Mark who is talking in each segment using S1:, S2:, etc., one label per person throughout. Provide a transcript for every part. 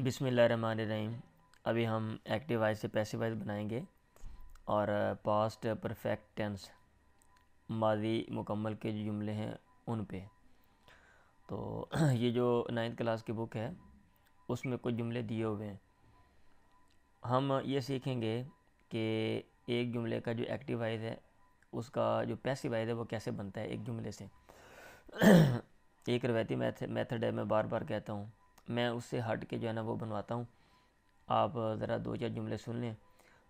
S1: بسم اللہ الرحمن الرحیم۔ ابھی ہم ایکٹیو وائس سے پیسیو وائس بنائیں گے اور پاسٹ پرفیکٹ ٹینس ماضی مکمل کے جو جملے ہیں ان پہ۔ تو یہ جو 9th کلاس کی بک ہے اس میں کچھ جملے دیے ہوئے ہیں۔ ہم یہ سیکھیں گے کہ ایک جملے کا جو ایکٹیو وائس ہے اس کا جو پیسیو وائس ہے وہ کیسے بنتا ہے ایک جملے سے۔ ایک روایتی میتھڈ ہے، میں بار بار کہتا ہوں، میں اس سے ہٹ کے جو ہے نا وہ بنواتا ہوں۔ آپ ذرا 2-4 جملے سن لیں،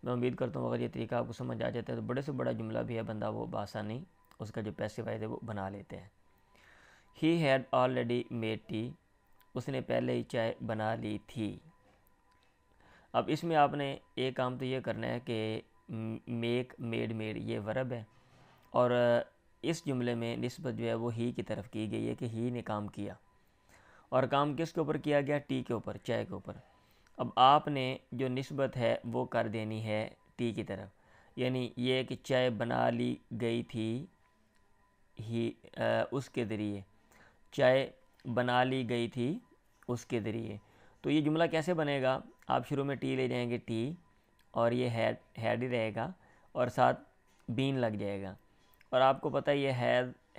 S1: میں امید کرتا ہوں اگر یہ طریقہ آپ کو سمجھ آ جاتا ہے تو بڑے سے بڑا جملہ بھی ہے بندہ وہ بآسانی اس کا جو پیسیو وائس ہے وہ بنا لیتے ہیں۔ He had already made tea, اس نے پہلے ہی چائے بنا لی تھی۔ اب اس میں آپ نے ایک کام تو یہ کرنا ہے کہ میک میڈ یہ ورب ہے، اور اس جملے میں نسبت جو ہے وہ ہی کی طرف کی گئی ہے کہ ہی نے کام کیا، اور کام کس کے اوپر کیا گیا؟ ٹی کے اوپر، چائے کے اوپر۔ اب آپ نے جو نسبت ہے وہ کر دینی ہے ٹی کی طرف، یعنی یہ کہ چائے بنا لی گئی تھی ہی اس کے ذریعے، چائے بنا لی گئی تھی اس کے ذریعے۔ تو یہ جملہ کیسے بنے گا؟ آپ شروع میں ٹی لے جائیں گے، ٹی، اور یہ ہیڈ ہی رہے گا اور ساتھ بین لگ جائے گا، اور آپ کو پتہ یہ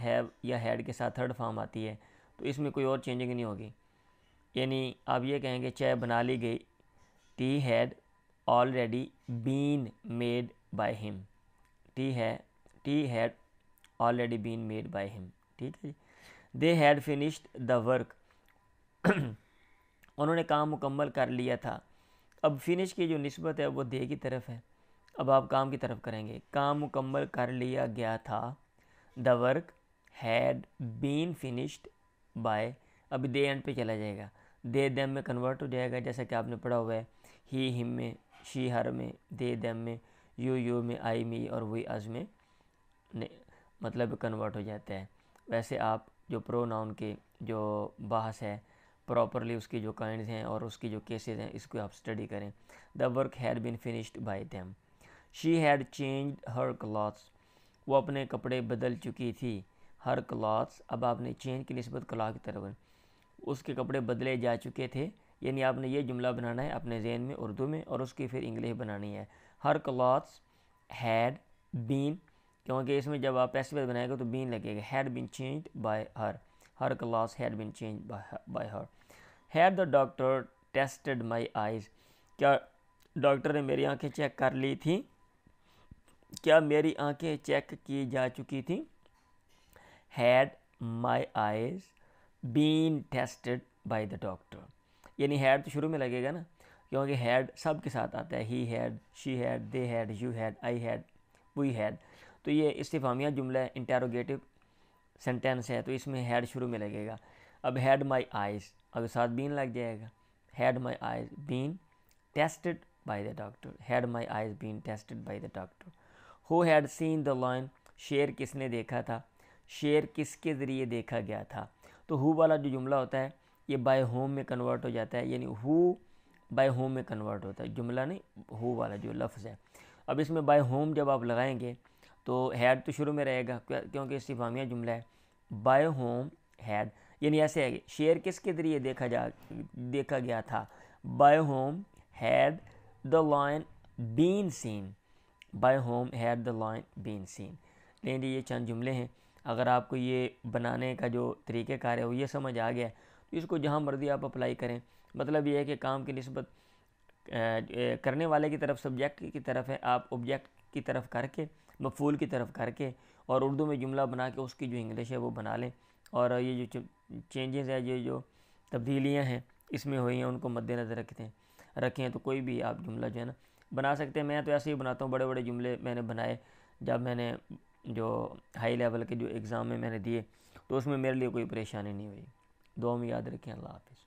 S1: ہیو یا ہیڈ کے ساتھ تھرڈ فارم آتی ہے تو اس میں کوئی اور چینجنگ نہیں ہوگی۔ یعنی آپ یہ کہیں گے چائے بنا لی گئی، tea had already been made by him, tea had already been made by him, ٹھیک ہے جی۔ They had finished the work, انہوں نے کام مکمل کر لیا تھا۔ اب فنش کی جو نسبت ہے وہ دے کی طرف ہے، اب آپ کام کی طرف کریں گے، کام مکمل کر لیا گیا تھا، the work had been finished by, ابھی دے اینڈ پہ چلا جائے گا، دے دیم میں کنورٹ ہو جائے گا جیسا کہ آپ نے پڑھا ہوا ہے، ہی ہم میں، شی ہر میں، دے دیم میں، یو میں، آئی می اور وی از میں مطلب کنورٹ ہو جاتا ہے۔ ویسے آپ جو پرو ناؤن کے جو بحث ہے پراپرلی اس کی جو کائنڈز ہیں اور اس کی جو کیسز ہیں اس کو آپ سٹڈی کریں۔ The work had been finished by them, she had changed Hare clothes, وہ اپنے کپڑے بدل چکی تھی، ہر کلاتھس، اب آپ نے چینج کی نسبت کلا کی طرف، اس کے کپڑے بدلے جا چکے تھے، یعنی آپ نے یہ جملہ بنانا ہے اپنے ذہن میں اردو میں اور اس کی پھر انگلش بنانی ہے۔ ہر کلاتھس ہیڈ بین، کیونکہ اس میں جب آپ پیسیو وائس بنائے گا تو بین لگے گا، had been changed by her clothes had been changed by her. Had the doctor tested my eyes, کیا ڈاکٹر نے میری آنکھیں چیک کر لی تھیں؟ کیا میری آنکھیں چیک کی جا چکی تھیں؟ Had my eyes been tested by the doctor, یعنی ہیڈ تو شروع میں لگے گا نا، کیونکہ ہیڈ سب کے ساتھ آتا ہے، he had, she had, they had, you had, I had, we had, تو یہ استفہامیہ جملہ ہے، انٹیروگیٹو سینٹینس ہے تو اس میں ہیڈ شروع میں لگے گا۔ اب ہیڈ مائی آئیز، اب ساتھ بین لگ جائے گا، had my eyes been tested by the doctor, had my eyes been tested by the doctor. Who had seen the line, شیر کس نے دیکھا تھا، شیر کس کے ذریعے دیکھا گیا تھا۔ تو ہو والا جو جملہ ہوتا ہے یہ بائی ہوم میں کنورٹ ہو جاتا ہے، یعنی ہو بائی ہوم میں کنورٹ ہوتا ہے، جملہ نہیں، ہو والا جو لفظ ہے۔ اب اس میں بائی ہوم جب آپ لگائیں گے تو ہیڈ تو شروع میں رہے گا کیونکہ استفہامیہ جملہ ہے، بائی ہوم ہیڈ، یعنی ایسے ہے کہ شیر کس کے ذریعے دیکھا گیا تھا، by whom had the line been seen, by whom had the line been seen. لیکن یہ چند جملے ہیں، اگر آپ کو یہ بنانے کا جو طریقہ کار ہے وہ یہ سمجھ آ گیا تو اس کو جہاں مرضی آپ اپلائی کریں۔ مطلب یہ ہے کہ کام کی نسبت کرنے والے کی طرف سبجیکٹ کی طرف ہے، آپ آبجیکٹ کی طرف کر کے، مفعول کی طرف کر کے، اور اردو میں جملہ بنا کے اس کی جو انگلش ہے وہ بنا لیں، اور یہ جو چینجز ہے، یہ جو تبدیلیاں ہیں اس میں ہوئی ہیں ان کو مد نظر رکھیں تو کوئی بھی آپ جملہ جو ہے نا بنا سکتے ہیں۔ میں تو ایسے ہی بناتا ہوں، بڑے بڑے جملے میں نے بنائے جب میں نے جو ہائی لیول کے جو ایگزام میں نے دیے تو اس میں میرے لیے کوئی پریشانی نہیں ہوئی۔ دعا میں یاد رکھیں، اللہ حافظ۔